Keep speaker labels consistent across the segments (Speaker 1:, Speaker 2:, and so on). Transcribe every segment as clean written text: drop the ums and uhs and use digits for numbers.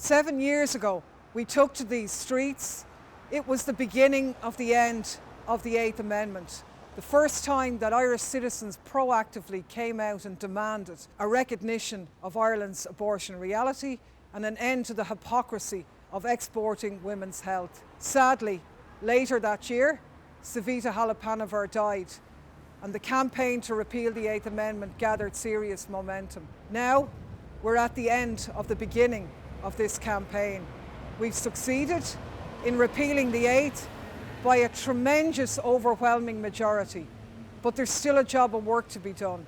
Speaker 1: 7 years ago, we took to these streets. It was the beginning of the end of the Eighth Amendment. The first time that Irish citizens proactively came out and demanded a recognition of Ireland's abortion reality and an end to the hypocrisy of exporting women's health. Sadly, later that year, Savita Halappanavar died, and the campaign to repeal the Eighth Amendment gathered serious momentum. Now, we're at the end of the beginning of this campaign. We've succeeded in repealing the Eighth by a tremendous, overwhelming majority, but there's still a job of work to be done.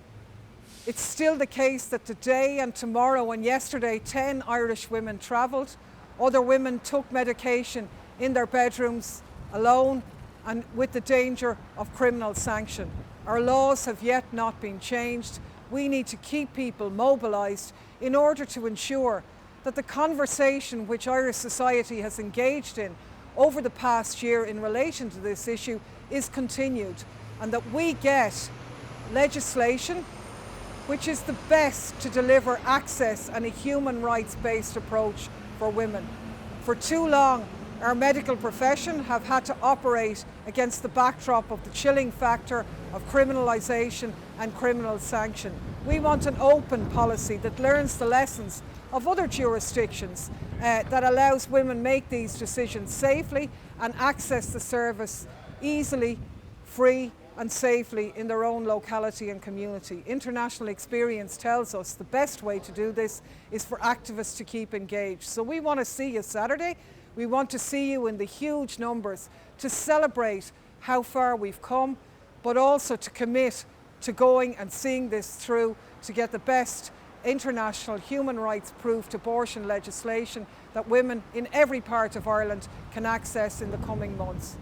Speaker 1: It's still the case that today and tomorrow and yesterday 10 Irish women travelled. Other women took medication in their bedrooms alone and with the danger of criminal sanction. Our laws have yet not been changed. We need to keep people mobilised in order to ensure that the conversation which Irish society has engaged in over the past year in relation to this issue is continued, and that we get legislation which is the best to deliver access and a human rights-based approach for women. For too long, our medical profession have had to operate against the backdrop of the chilling factor of criminalisation and criminal sanction. We want an open policy that learns the lessons of other jurisdictions that allows women make these decisions safely and access the service easily, free and safely in their own locality and community. International experience tells us the best way to do this is for activists to keep engaged. So we want to see you Saturday. We want to see you in the huge numbers to celebrate how far we've come, but also to commit to going and seeing this through to get the best international human rights proofed abortion legislation that women in every part of Ireland can access in the coming months.